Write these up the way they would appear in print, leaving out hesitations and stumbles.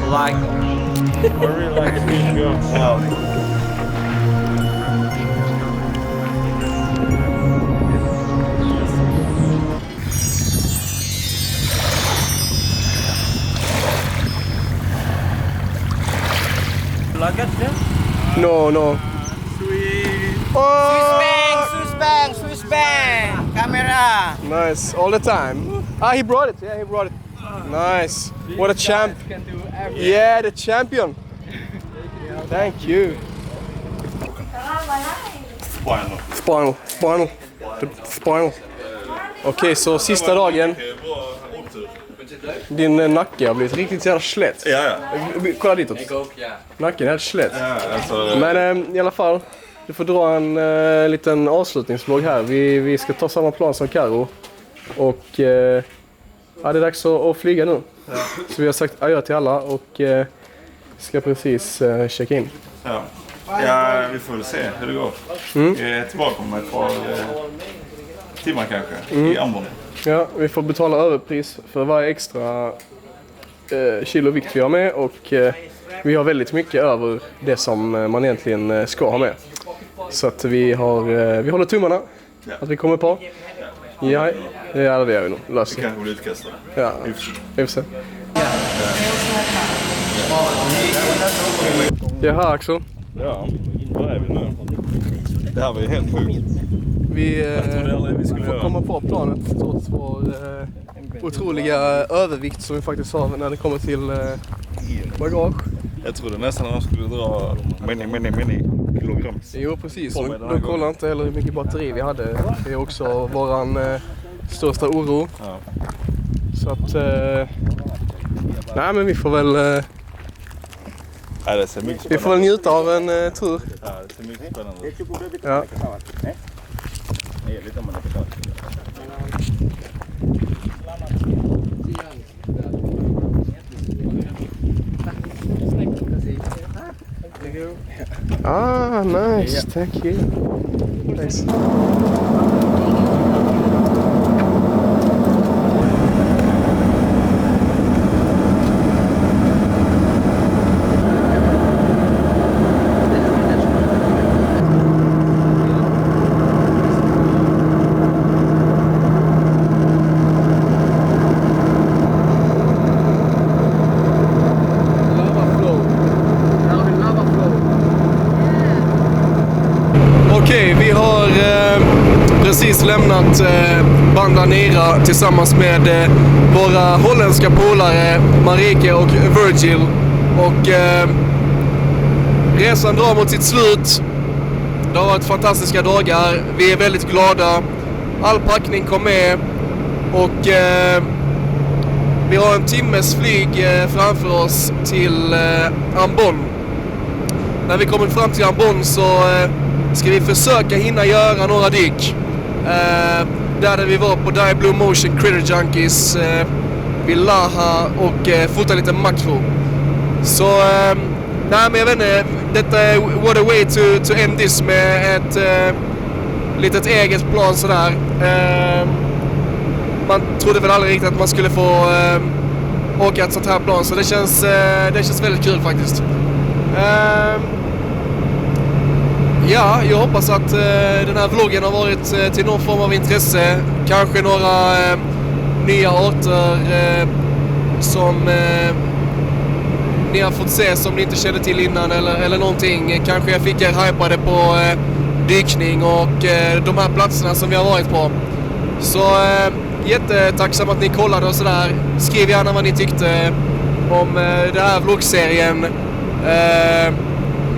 Like I really like seeing you. Like it? No. Sweet. Oh! Swiss bang! Camera! Nice, all the time. He brought it. Yeah, he brought it. Nice. What a champ. Can do everything. Yeah, the champion. Thank you. Spinal. Okej, så sista dagen. Din nacke har blivit riktigt jävla slätt. Ja. Kolla ditåt. Nacken är helt slätt. Ja, alltså... Men i alla fall, du får dra en liten avslutningsvlogg här. Vi ska ta samma plan som Karo. Och det är dags att flyga nu. Ja. Så vi har sagt adjö till alla och ska precis checka in. Ja, vi får väl se hur det går. Vi är tillbaka om ett par timmar kanske i Ambon. Ja, vi får betala överpris för varje extra kilo vikt vi har med och vi har väldigt mycket över det som man egentligen ska ha med. Så att vi håller tummarna att vi kommer på. Ja, det gör vi nog. Löser. Vi kanske blir utkastade. Ja, vi får se. Jaha, Axel. Ja, var är vi nu? Det här var ju helt sjukt. Vi får komma på planet trots vår otroliga övervikt som vi faktiskt har när det kommer till bagage. Jag trodde nästan att de skulle dra mini kilogram. Jo, precis. De kollar inte heller hur mycket batteri vi hade. Det är också våran största oro. Ja. Så att... nej, men vi får väl... Ja, det ser mycket vi får väl njuta av en tur. Ja, det ser mycket spännande ut. Ja. Ah, nice. Thank you. Thanks. Okej, vi har precis lämnat Bandanera tillsammans med våra holländska polare Marieke och Virgil. Och resan drar mot sitt slut. Det har varit fantastiska dagar. Vi är väldigt glada. All packning kom med. Och vi har en timmes flyg framför oss till Ambon. När vi kommer fram till Ambon så ska vi försöka hinna göra några dyk. Där vi var på Die Blue Motion Critter Junkies vid Laha och fota lite makro. Så nej, men jag vet inte, detta är what a way to end this med ett litet eget plan sådär. Man trodde väl aldrig riktigt att man skulle få åka ett sånt här plan, så det känns väldigt kul faktiskt. Ja, jag hoppas att den här vloggen har varit till någon form av intresse. Kanske några nya arter som ni har fått se som ni inte kände till innan eller någonting. Kanske jag fick er hypade på dykning och de här platserna som vi har varit på. Så jättetacksam att ni kollade och sådär. Skriv gärna vad ni tyckte om den här vloggserien.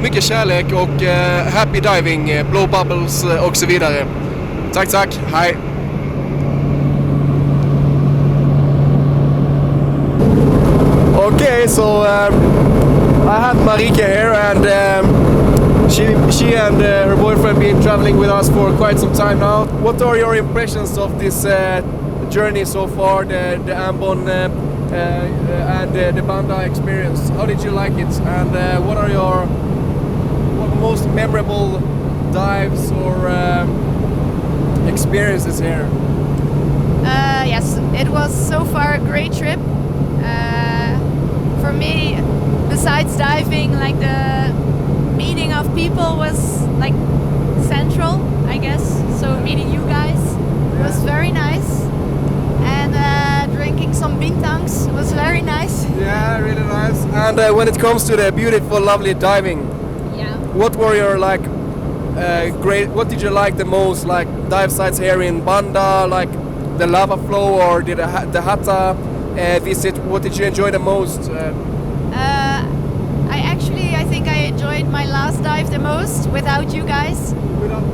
Mycket kärlek och happy diving, blow bubbles och så vidare. Tack, hej! Okay, so I have Marieke here and She and her boyfriend been traveling with us for quite some time now. What are your impressions of this journey so far, the Ambon and the Banda experience? How did you like it? And what are your most memorable dives or experiences here? Yes, it was so far a great trip. For me, besides diving, like the meeting of people was like central, I guess. So meeting you guys was very nice, and drinking some bintangs was very nice. Yeah, really nice. And when it comes to the beautiful, lovely diving, Yeah. what were your like great? What did you like the most? Like dive sites here in Banda, like the lava flow, or did the Hatta visit? What did you enjoy the most? I think I enjoyed my last dive the most without you guys.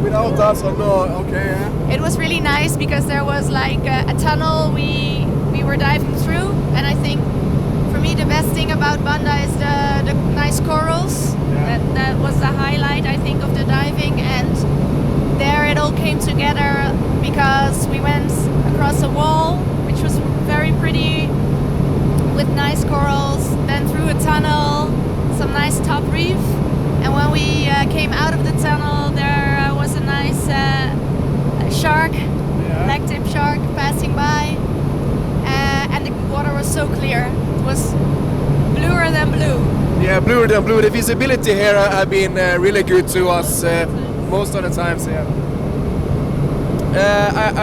Without us or no? Okay. Yeah. It was really nice because there was like a tunnel we were diving through, and I think for me the best thing about Banda is the nice corals. Yeah. That was the highlight, I think, of the diving, and there it all came together because we went across a wall which was very pretty with nice corals, then through a tunnel, some nice top reef, and when we came out of the tunnel there was a nice shark, black tip shark passing by, and the water was so clear. It was bluer than blue. Yeah, bluer than blue. The visibility here have been really good to us most of the times. Yeah.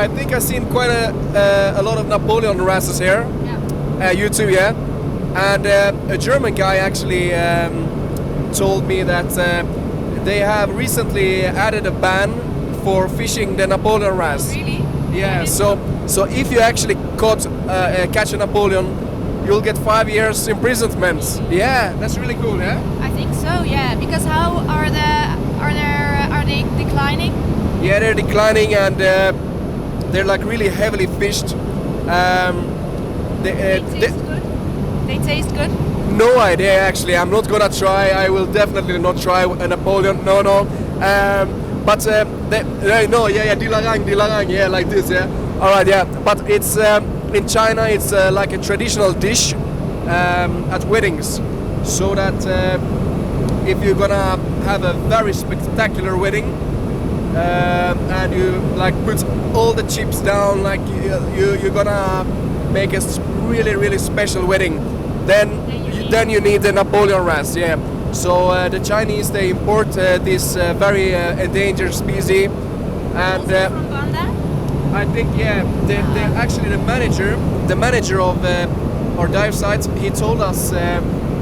I think I've seen quite a lot of Napoleon wrasses here. Yeah. You too, yeah. And a German guy actually told me that they have recently added a ban for fishing the Napoleon wrasse. Really? Yeah. So if you actually catch a Napoleon, you'll get 5 years imprisonment. Yeah, that's really cool, yeah. I think so. Yeah. Because how are they declining? Yeah, they're declining, and they're like really heavily fished. They taste good. They taste good. No idea actually. I'm not gonna try. I will definitely not try a Napoleon. No. But dilarang, yeah, like this, yeah. All right, yeah. But it's in China. It's like a traditional dish at weddings, so that if you're gonna have a very spectacular wedding. And you like put all the chips down, like you're gonna make a really special wedding. Then you need the Napoleon wrasse, yeah. So the Chinese, they import this very endangered species, and From Banda? I think actually the manager of our dive sites, he told us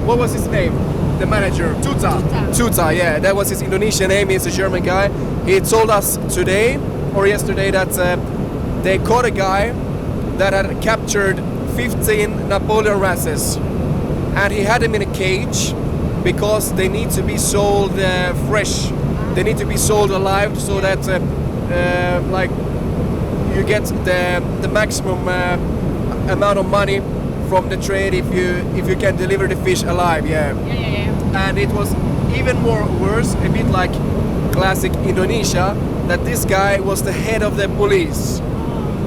what was his name? The manager, Tuta, yeah, that was his Indonesian name. He's a German guy. He told us today or yesterday that they caught a guy that had captured 15 Napoleon wrasses, and he had them in a cage because they need to be sold fresh. They need to be sold alive, so that like you get the maximum amount of money from the trade if you can deliver the fish alive. Yeah. And it was even worse, a bit like classic Indonesia, that this guy was the head of the police.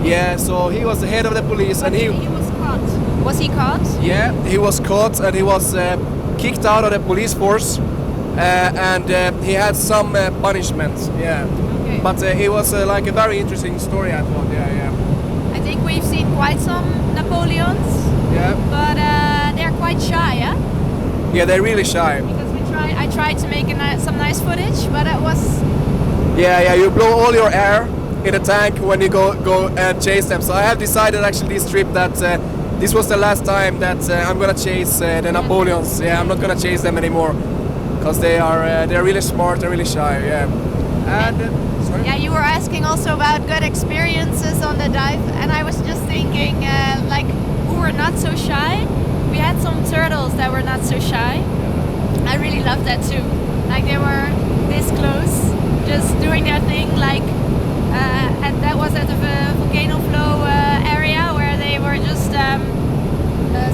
Yeah, so he was the head of the police, and he was caught. Was he caught? Yeah, he was caught, and he was kicked out of the police force, and he had some punishment. Yeah, Okay. but it was like a very interesting story, I thought. Yeah. I think we've seen quite some Napoleons, Yeah. but they're quite shy, yeah? Yeah, they're really shy. Because I tried to make some nice footage, but it was... Yeah, you blow all your air in a tank when you go and chase them. So I have decided actually this trip that this was the last time that I'm gonna chase the Napoleons. Yeah, I'm not gonna chase them anymore because they're really smart and really shy. Yeah. And sorry? Yeah, you were asking also about good experiences on the dive, and I was just thinking, like, who were not so shy? We had some turtles that were not so shy. I really loved that too. Like, they were this close, just doing their thing, like, and that was at the volcano flow area where they were just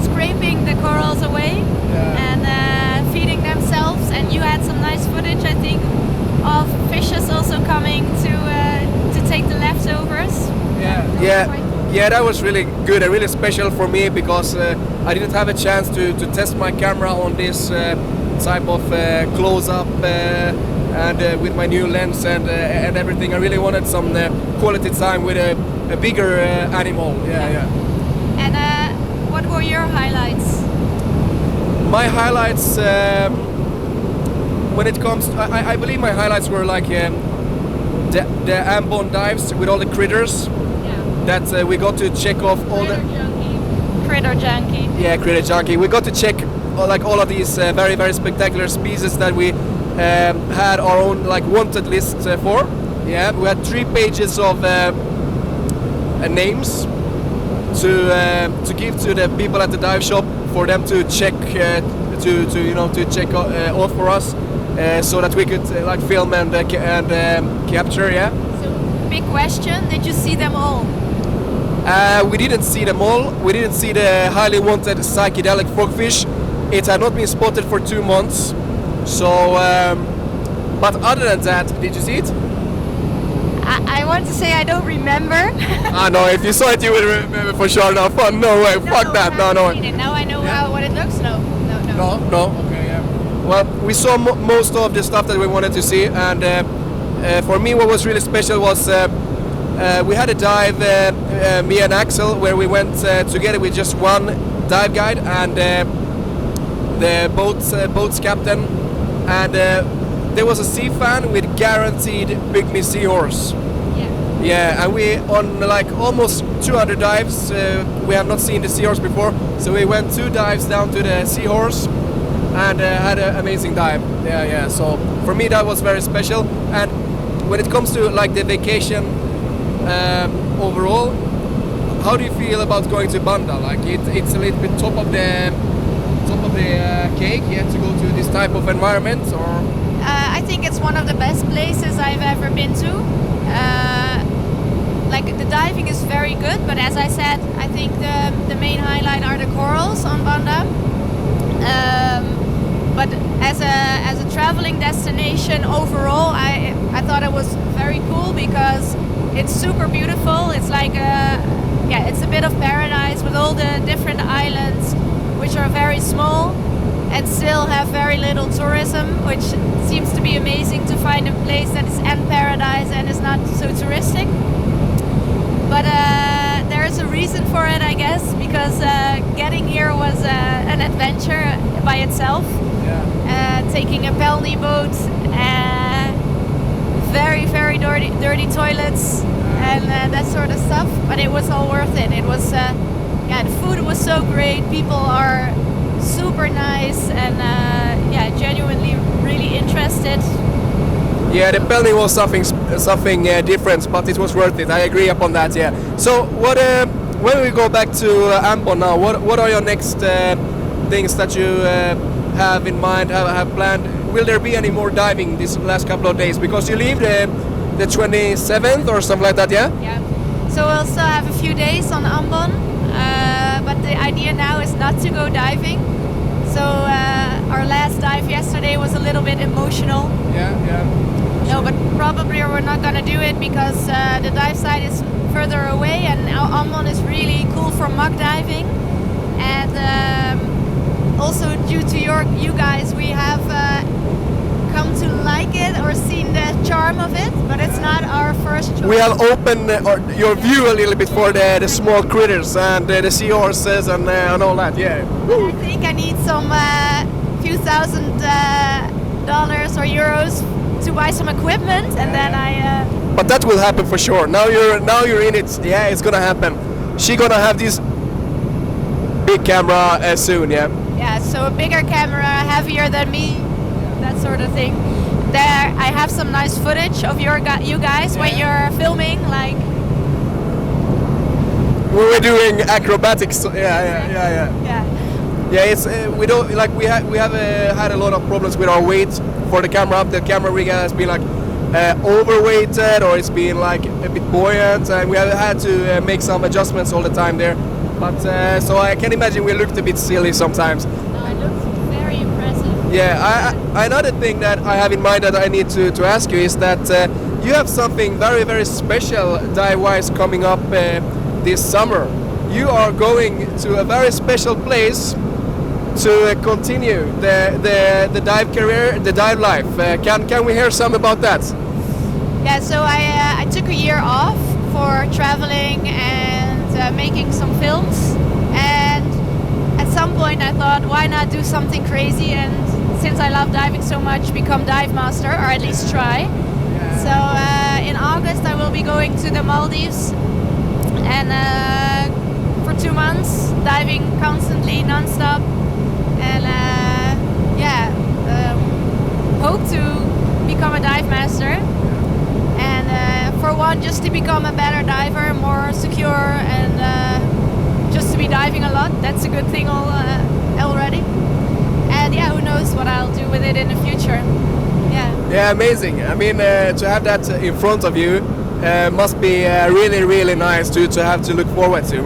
scraping the corals away and feeding themselves. And you had some nice footage, I think, Yeah, quite cool. yeah, that was really good and really special for me because I didn't have a chance to test my camera on this type of close-up and with my new lens and everything. I really wanted some quality time with a bigger animal. Yeah. And what were your highlights? My highlights, when it comes, I believe my highlights were like the Ambon dives with all the critters. Yeah. That we got to check off all the. Critter junkie. Yeah, critter junkie. We got to check like all of these very very spectacular species that we had our own like wanted list for. Yeah, we had 3 pages of names to give to the people at the dive shop for them to check to check off for us so that we could like film and capture. Yeah. So, big question: did you see them all? We didn't see them all. We didn't see the highly wanted psychedelic frogfish. It had not been spotted for 2 months. So, but other than that, did you see it? I want to say I don't remember. No, if you saw it, you would remember for sure. No, fun. No way. Fuck that. I No. haven't seen it. Now I know what it looks. No. No. Okay, yeah. Well, we saw most of the stuff that we wanted to see, and for me, what was really special was we had a dive, me and Axel, where we went together with just one dive guide and the boat's captain, and there was a sea fan with guaranteed pygmy seahorse. Yeah, and we on like almost 200 dives, we have not seen the seahorse before, so we went 2 dives down to the seahorse and had an amazing dive. Yeah. So for me that was very special. And when it comes to like the vacation overall, how do you feel about going to Banda? Like it's a little bit top of the cake, to go to this type of environment, or? I think it's one of the best places I've ever been to. Like the diving is very good, but as I said, I think the main highlight are the corals on Banda. But as a traveling destination overall, I thought it was very cool because it's super beautiful. It's like it's a bit of paradise with all the different islands, which are very small and still have very little tourism, which seems to be amazing to find a place that is and paradise and is not so touristic. But there's a reason for it, I guess, because getting here was an adventure by itself. Yeah. Taking a Pelny boat, very very dirty toilets, and that sort of stuff. But it was all worth it. It was the food was so great. People are super nice and genuinely really interested. Yeah, the Pelny was something different, but it was worth it. I agree upon that. Yeah. So what? When we go back to Ambon now, what are your next things that you have in mind, have planned? Will there be any more diving these last couple of days? Because you leave the 27th or something like that. Yeah. Yeah. So we'll still have a few days on Ambon, but the idea now is not to go diving. So our last dive yesterday was a little bit emotional. Yeah. No, but probably we're not gonna do it because the dive site is further away, and Ambon is really cool for muck diving. And also due to you guys, we have come to like it or seen the charm of it, but it's not our first choice. We have opened your view a little bit for the small critters and the seahorses and all that. Yeah. I think I need some few $1,000 or euros to buy some equipment, and then I. But that will happen for sure. Now you're in it. Yeah, it's gonna happen. She gonna have this big camera soon. Yeah. Yeah, so a bigger camera, heavier than me, that sort of thing. There, I have some nice footage of you guys when you're filming, like. We were doing acrobatics. Yeah. Yeah, it's we don't like we have had a lot of problems with our weight for the camera. The camera rig has been like overweighted, or it's been like a bit buoyant, and we have had to make some adjustments all the time there. But so I can imagine we looked a bit silly sometimes. No, it looks very impressive. Yeah, another thing that I have in mind that I need to ask you is that you have something very very special dive-wise coming up this summer. You are going to a very special place to continue the dive career, the dive life. Can we hear some about that? Yeah, so I took a year off for traveling and making some films, and at some point I thought, why not do something crazy, and since I love diving so much, become dive master, or at least try. So in August I will be going to the Maldives, and for 2 months diving constantly, non-stop, and hope to become a dive master. For one, just to become a better diver, more secure, and just to be diving a lot. That's a good thing already. And yeah, who knows what I'll do with it in the future. Yeah. Yeah, amazing. I mean, to have that in front of you must be really, really nice to have to look forward to.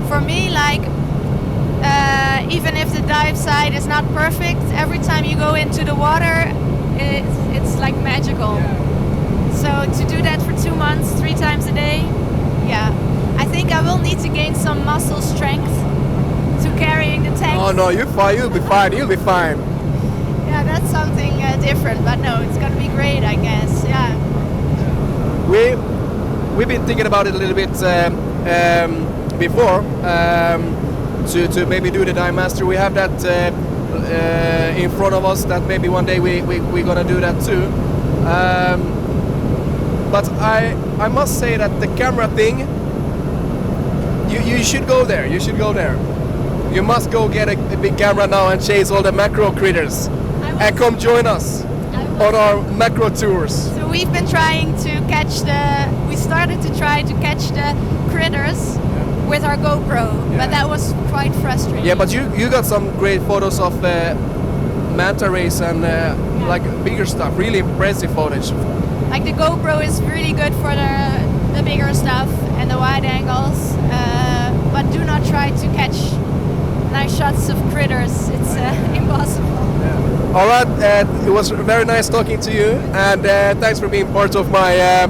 For me, like, even if the dive side is not perfect, every time you go into the water, it's like magical. So to do that for 2 months, 3 times a day, yeah, I think I will need to gain some muscle strength to carrying the tank. Oh no, you'll be fine. You'll be fine. Yeah, that's something different, but no, it's gonna be great, I guess. Yeah. We've been thinking about it a little bit before to maybe do the dive master. We have that in front of us. That maybe one day we're gonna do that too. But I must say that the camera thing, you should go there. You should go there. You must go get a big camera now and chase all the macro critters, and come join us on our macro tours. So we've been trying to we started to try to catch the critters with our GoPro, but that was quite frustrating. Yeah, but you got some great photos of manta rays and like bigger stuff. Really impressive footage. Like the GoPro is really good for the bigger stuff and the wide angles, but do not try to catch nice shots of critters. It's impossible. All right, it was very nice talking to you, and thanks for being part of my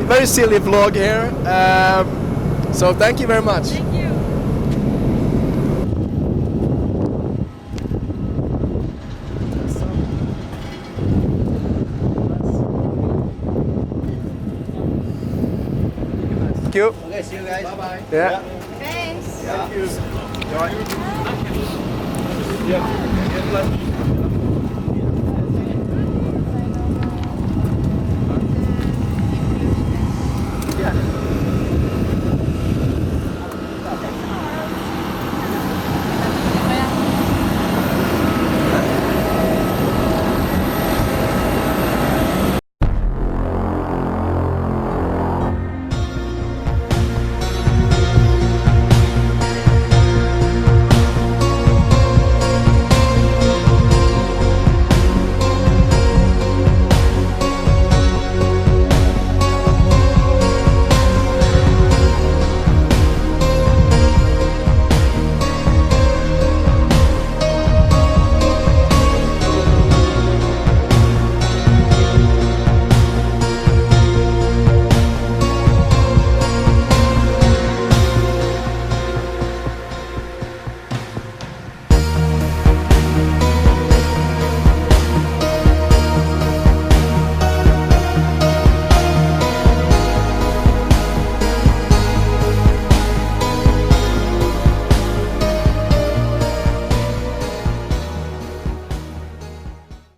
very silly vlog here. So thank you very much. Thank you. Thank you. Okay, see you guys. Bye-bye. Yeah. Thanks. Thank you.